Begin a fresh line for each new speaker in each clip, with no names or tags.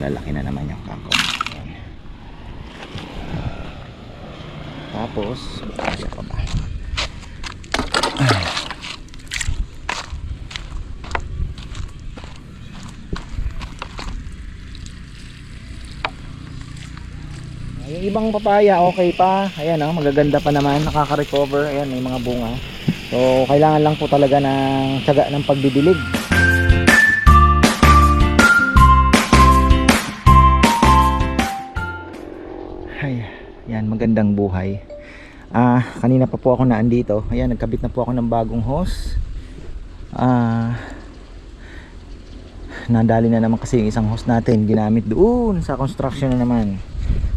Lalaki na naman yung kangkong. Tapos kaya pa ba? Yung ibang papaya okay pa. Ayan oh, magaganda pa naman, nakaka-recover. Ayan, may mga bunga. So kailangan lang po talaga ng tiyaga ng pagdidilig. Ay, yan, magandang buhay. Kanina pa po ako naandito. Ayan, nagkabit na po ako ng bagong hose. Nadali na naman kasi yung isang hose natin, ginamit doon sa construction na naman.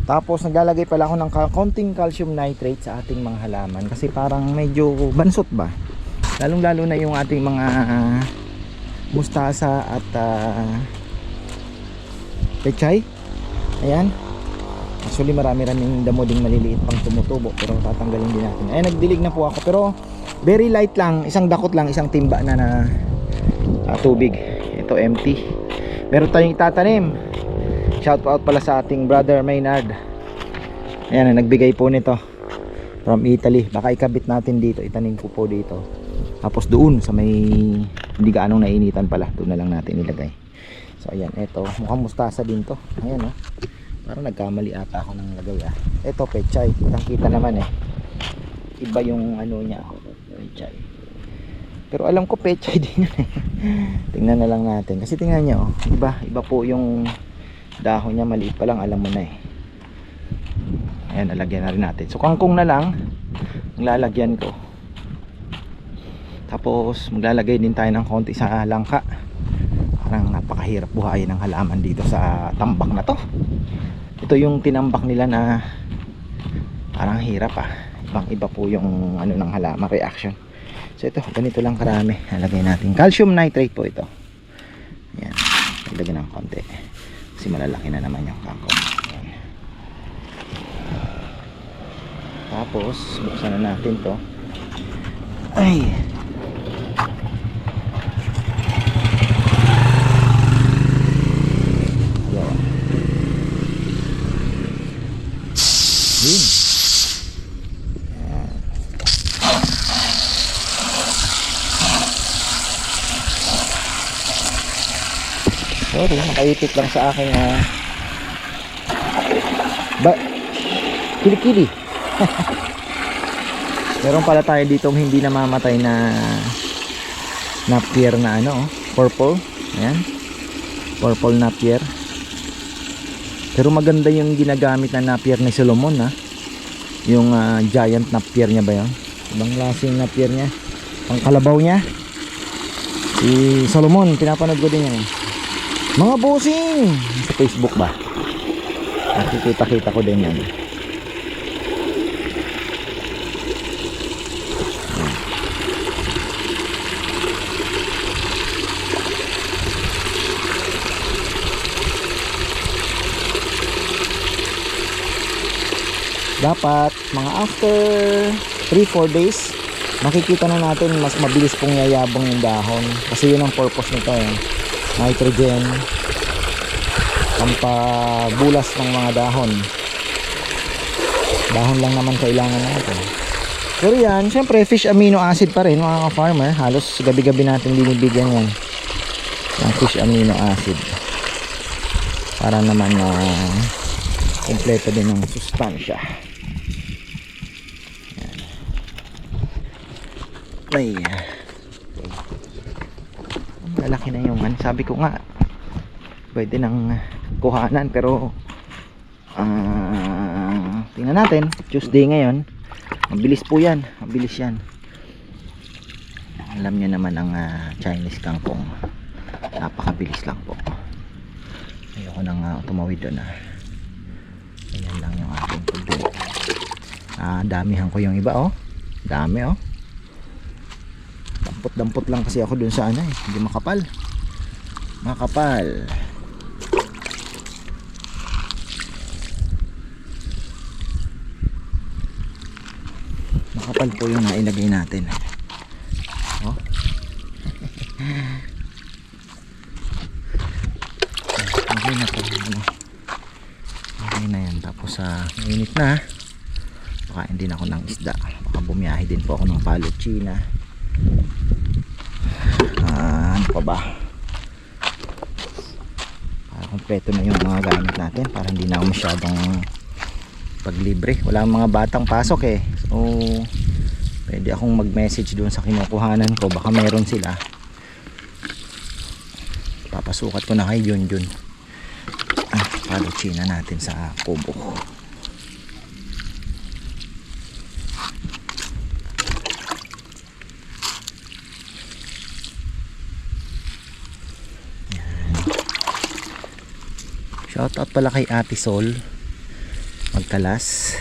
Tapos naglalagay pala ako ng konting calcium nitrate sa ating mga halaman kasi parang medyo bansot ba. Lalong lalo na yung ating mga mustasa at pechay. Ayan. Actually marami-raming damo ding maliliit pang tumutubo pero tatanggalin din natin. Ayan, nagdilig na po ako pero very light lang, isang dakot lang, isang timba na tubig. Ito empty. Meron tayong itatanim. Shout out pala sa ating brother Maynard. Ayan, nagbigay po nito from Italy. Baka ikabit natin dito, itanim ko po dito. Tapos doon sa may hindi gaanong nainitan pala, doon na lang natin ilagay. So ayan, ito mukhang mustasa din to. Ayan oh. Parang nagkamali ata ako ng lagay ah. Ito pechay, kitang kita naman eh. Iba yung ano niya, pechay. Pero alam ko pechay din eh. Tingnan na lang natin. Kasi tingnan niyo, iba po yung dahon niya, maliit pa lang, alam mo na eh. Ayan, nalagyan na rin natin. So kangkong na lang ang lalagyan ko. Tapos maglalagay din tayo ng konti sa langka. Parang napakahirap buhayin ng halaman dito sa tambak na to. Ito yung tinambak nila na parang hirap ah. Ibang iba po yung ano ng halaman reaction. So ito, ganito lang karami. Nalagay natin calcium nitrate po ito. Ayan, lagyan ng konti kasi malalaki na naman yung kangkong. Ayan. Tapos buksan na natin to. Ay, sorry, nakaipit lang sa akin kilikili. Meron pala tayo ditong hindi namamatay na napier na ano, purple. Ayan, purple napier. Pero maganda yung ginagamit na napier ni Solomon ha. Yung giant napier niya ba yun? Ibang klaseng napier niya, ang kalabaw niya. Si Solomon, pinapanood ko din yan. Mga bossing sa Facebook ba? Nakikita-kita ko din yan. Dapat mga after 3-4 days makikita na natin mas mabilis pong yayabong yung dahon kasi yun ang purpose nito eh. Nitrogen, pampabulas ng mga dahon lang naman kailangan natin. Pero yan, syempre fish amino acid pa rin mga ka-farmer. Halos gabi-gabi natin binibigyan yan ng fish amino acid para naman kompleto din ng sustansya. Ay, lalaki na yung sabi ko nga pwede nang kuhanan pero tingnan natin. Tuesday ngayon, mabilis po yan, mabilis yan. Alam nyo naman ang Chinese kangkong, napakabilis lang po. Ayoko nang tumawid doon ganyan lang yung ating pagdili. Damihan ko yung iba oh, dami oh. Dampot lang kasi ako dun sa hindi makapal. Makapal po yung nailagay natin oh. Okay na po. Okay na yan. Tapos mainit na. Pakain din ako ng isda. Baka bumiyahe din po ako ng Palochina. Ano pa ba? Para kompleto na yung mga gamit natin. Para hindi na ako masyadong paglibre. Wala mga batang pasok eh. So pwede akong mag-message doon sa kinukuhanan ko. Baka meron sila. Papasukat ko na kay Junjun. Palochina natin sa kubo. Shoutout pala kay Ate Sol Magkalas.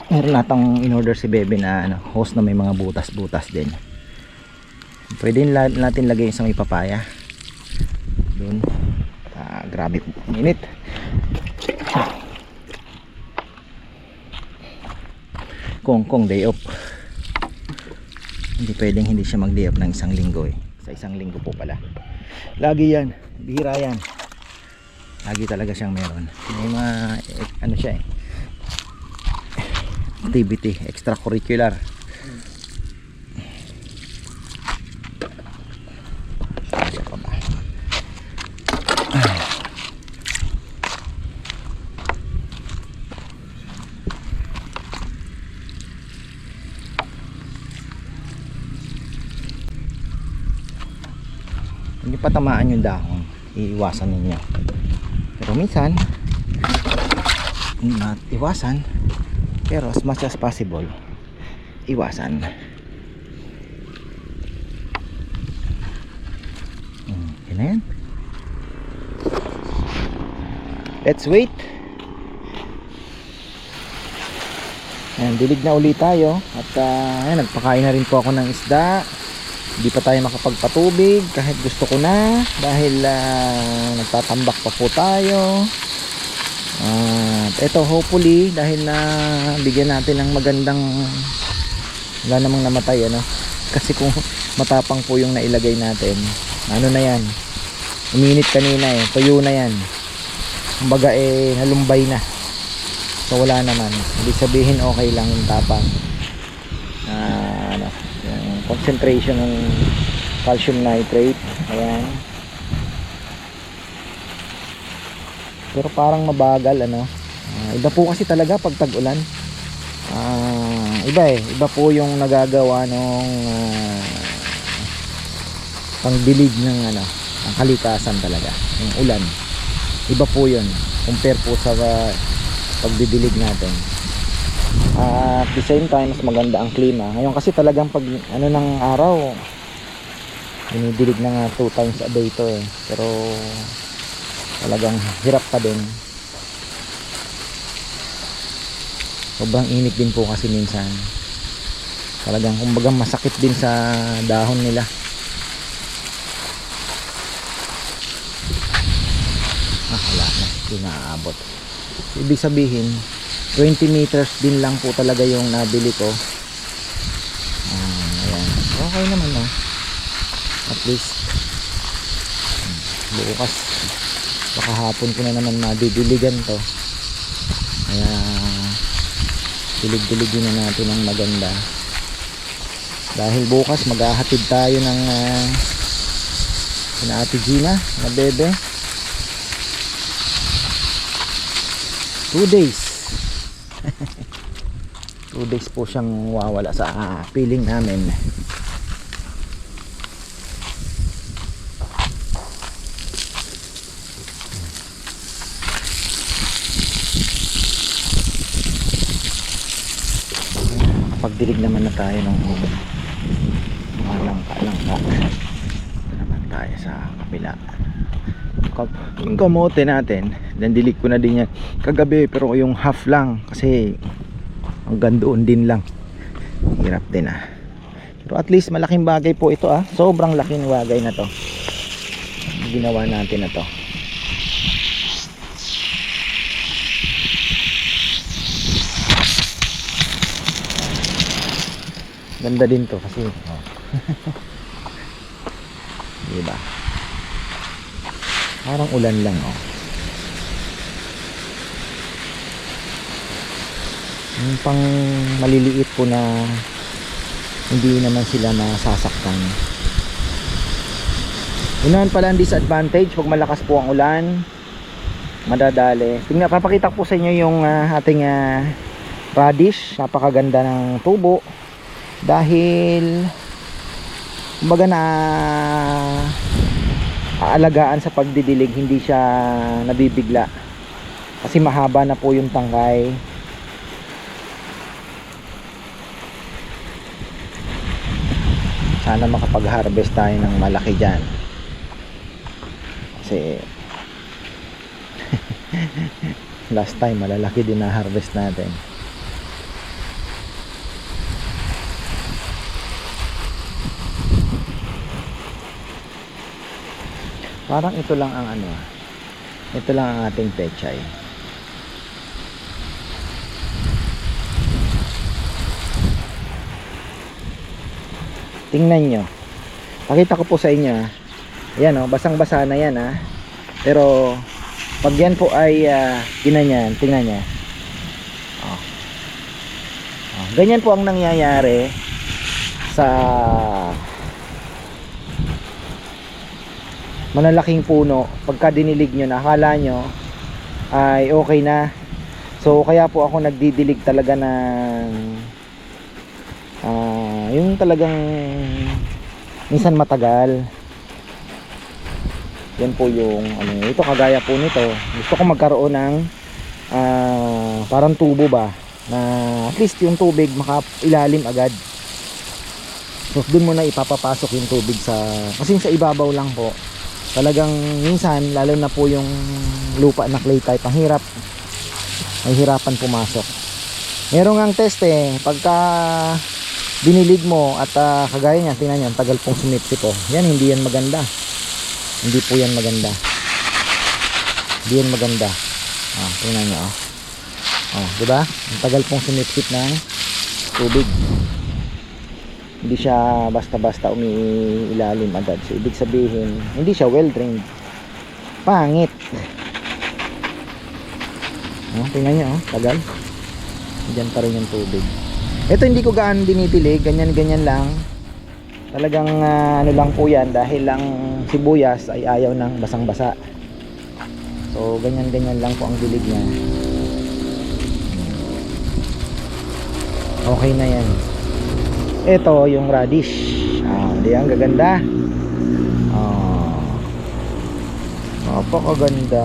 Meron natang in-order si Bebe na host na may mga butas-butas din. Pwede natin lagay sa may papaya doon. Grabe po, minit. Kong day off. Hindi pwedeng hindi siya mag-day off ng isang linggo eh. Sa isang linggo po pala. Lagi yan, bihira yan. Lagi talaga siyang meron. May mga ano siya eh, activity, extracurricular. Hindi patamaan yung dahon, iiwasan ninyo. Pero minsan not iwasan, pero as much as possible iwasan. Yun na yan. Let's wait. Ayan, dilig na ulit tayo. At ayan, nagpakain na rin po ako ng isda. Hindi pa tayo makapagpatubig kahit gusto ko na, dahil nagtatambak pa po tayo. Ito hopefully, dahil na bigyan natin ng magandang, wala namang namatay ano, kasi kung matapang po yung nailagay natin, ano na yan, uminit kanina eh, tuyo na yan, kumbaga nalumbay na. So wala naman, ibig sabihin okay lang yung tapang. Concentration ng calcium nitrate. Ayan. Pero parang mabagal ano. Iba po kasi talaga pag tag-ulan. Iba po yung nagagawa nung pangdilig ng ang kalikasan talaga, yung ulan. Iba po yun compare po sa pagdidilig natin. At the same time, mas maganda ang klima. Ngayon kasi talagang pag ng araw, dinidilig na nga 2 times a day to eh. Pero talagang hirap pa din. Sobrang init din po kasi minsan. Talagang kumbaga masakit din sa dahon nila. Wala na, hindi naaabot. Ibig sabihin 20 meters din lang po talaga yung nabili ko. Ayan. Okay naman no. At least bukas baka hapon ko na naman madidiligan to. Kaya dilig-diligin na natin ng maganda. Dahil bukas maghahatid tayo ng Ate Gina na Bebe. 2 days. 2 days po siyang wawala sa piling namin. Pagdilig naman na tayo ng langka naman tayo sa kapila. Yung kamote natin, dilig ko na din yan kagabi, pero yung half lang kasi hanggang doon din lang, hirap din pero at least malaking bagay po ito sobrang laking bagay na to ginawa natin na to. Ganda din to kasi diba, parang ulan lang Yung pang maliliit po na hindi naman sila masasaktan. Yun pala ang disadvantage pag malakas po ang ulan, madadali. Tingnan, papakita ko po sa inyo yung ating radish. Napakaganda ng tubo dahil kumbaga na aalagaan sa pagdidilig, hindi siya nabibigla kasi mahaba na po yung tangkay. Sana makapag-harvest tayo ng malaki dyan kasi last time malalaki din na harvest natin. Parang ito lang ang ito lang ang ating pechay. Tingnan nyo, pakita ko po sa inyo. Ayan basang basa na yan pero pag yan po ay ginanyan, tingnan nyo. Ganyan po ang nangyayari sa malalaking puno. Pagka dinilig nyo na, akala nyo ay okay na. So kaya po ako nagdidilig talaga ng yung talagang minsan matagal. Yan po yung ito, kagaya po nito. Gusto ko magkaroon ng parang tubo ba na at least yung tubig makailalim agad. So dun muna ipapapasok yung tubig kasi sa ibabaw lang po. Talagang minsan lalo na po yung lupa na clay type, ang hirap, may hirapan pumasok. Merong ang test pagka dinilig mo at kagaya niyan, tingnan niyo, tagal pong sumipsip yan, hindi yan maganda. Hindi po yan maganda. Hindi yan maganda. Tingnan niyo di ba? Ang tagal pong sumipsip ng tubig. Hindi siya basta-basta umiilalim agad. So ibig sabihin, hindi siya well drained. Pangit. Tingnan niyo, tagal. Diyan pa rin yung tubig. Ito hindi ko gaano dinidilig, ganyan-ganyan lang. Talagang lang po yan dahil lang sibuyas ay ayaw ng basang-basa. So ganyan-ganyan lang po ang dilig niya. Okay na yan. Ito yung radish. Hindi ang gaganda. Napakaganda.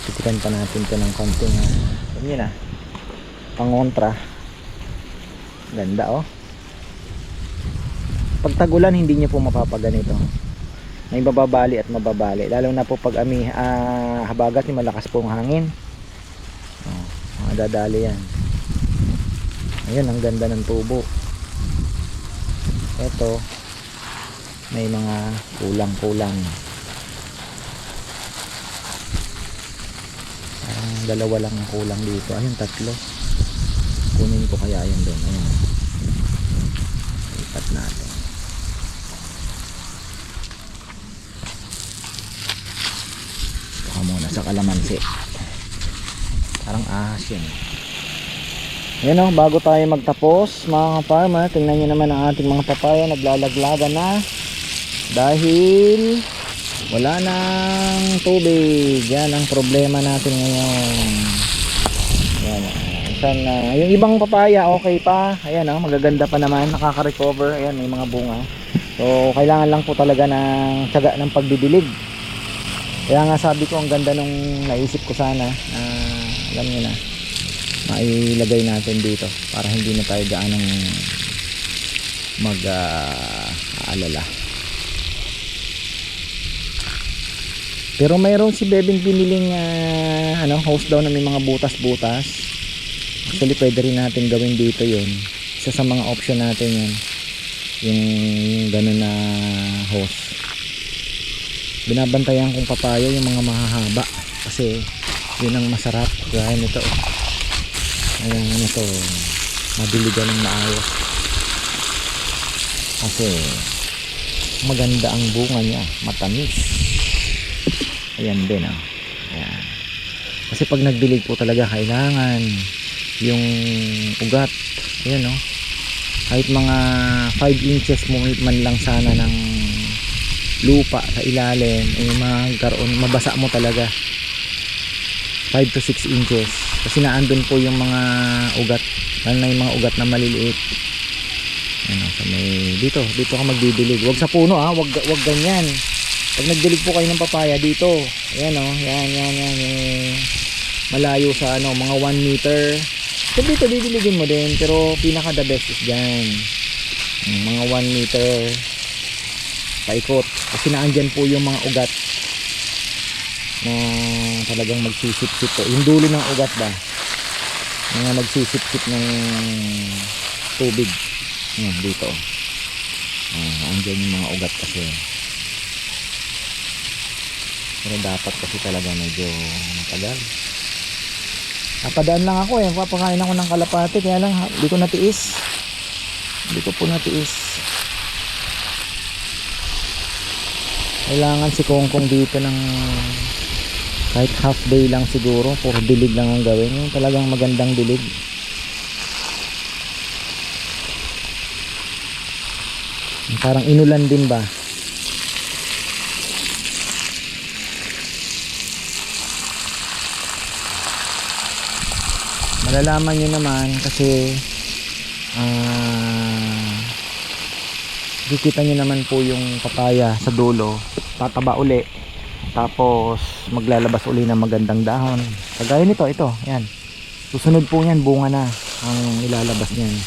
Titikan pa natin ito ng konting yun pangontra. Ganda pag tag-ulan hindi nyo po mapapaganito, may bababali at mababali, lalo na po pag habagat ni malakas po ang hangin. Madadali yan. Ayun, ang ganda ng tubo. Ito may mga kulang-kulang, dalawa lang ang kulang dito. Ayun, tatlo. Kunin ko kaya yun doon. Ayun, lipat natin. Baka muna sa kalamansi, parang ahas yun. Yan bago tayo magtapos mga farmer, tingnan nyo naman ang ating mga papaya, naglalaglagan na dahil wala nang tubig. Yan ang problema natin ngayon. Yan, yung ibang papaya okay pa, ayan magaganda pa naman, nakaka-recover. Ayan, may mga bunga. So kailangan lang po talaga ng tiyaga ng pagbibilig. Kaya nga sabi ko, ang ganda nung naisip ko sana, alam niyo na, mailagay natin dito para hindi na tayo gaanong mag-aalala. Pero mayroon si Bebing piniling hose daw na may mga butas-butas. Actually pwede rin natin gawin dito yun. Isa sa mga option natin yun, yung gano'n na hose. Binabantayan kong papaya yung mga mahahaba kasi yun ang masarap. Gaya nito ayan, ito madiligan ng maayos. Kasi maganda ang bunga niya, matamis. Ayan din ah. Ayan. Kasi pag nagdilig po talaga kailangan yung ugat, ayan oh, kahit mga 5 inches man lang sana ng lupa sa ilalim ay magkaroon, mabasa mo talaga 5 to 6 inches kasi naandun po yung mga ugat, lalo na yung mga ugat na maliliit. Ano, so dito ka magdidilig, wag sa puno ah, wag ganyan. Pag nagdilig po kayo ng papaya dito, ayan oh, yan malayo sa ano, mga 1 meter. So dito didiligin mo din, pero pinaka the best is dyan, mga 1 meter paikot, kasi naandyan po yung mga ugat na talagang magsisip-sip po. Yung dulo ng ugat ba, mga magsisip-sip ng tubig. Yan, dito andyan yung mga ugat kasi. Pero dapat kasi talaga medyo matagal. Napadaan lang ako eh, papakain ako ng kalapati, kaya lang hindi ko natiis. Kailangan si Kongkong dito ng kahit half day lang siguro, puro dilig lang ang gawin, yung talagang magandang dilig. Parang inulan din ba. Malalaman nyo naman kasi kikita nyo naman po yung papaya sa dulo, tataba uli, tapos maglalabas uli ng magandang dahon kagaya nito, ito, yan, susunod po yan, bunga na ang ilalabas niyan.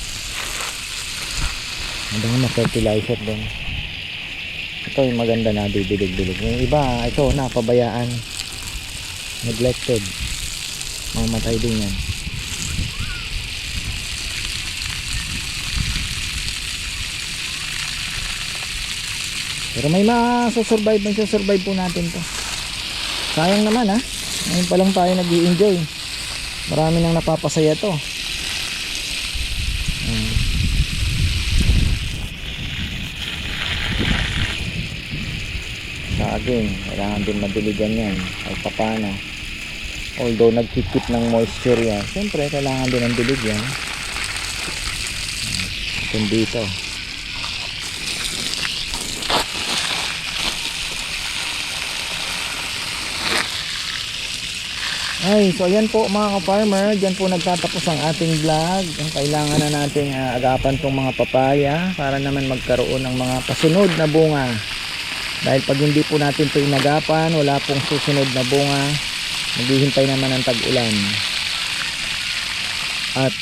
Maganda na fertilizer din. Ito yung maganda na didilig-dilig. Yung iba, ito na pabayaan, neglected, mamatay din yan. Pero may masusurvive po natin to. Sayang naman ha, ngayon pa lang tayo nag-i-enjoy, marami nang napapasaya to. Saging, kailangan din madiligan yan kahit papano. Although nagkikip ng moisture yan, siyempre kailangan din ng dilig yan. Kung dito ay, so ayan po mga ka-farmer, dyan po nagtatapos ang ating vlog. Ang kailangan na nating agapan tong mga papaya para naman magkaroon ng mga pasunod na bunga. Dahil pag hindi po natin ito inagapan, wala pong susunod na bunga, maghihintay naman ng tag-ulan. At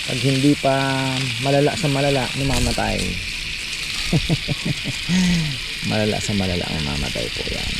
pag hindi pa malala sa malala, mamamatay. Malala sa malala, mamamatay po yan.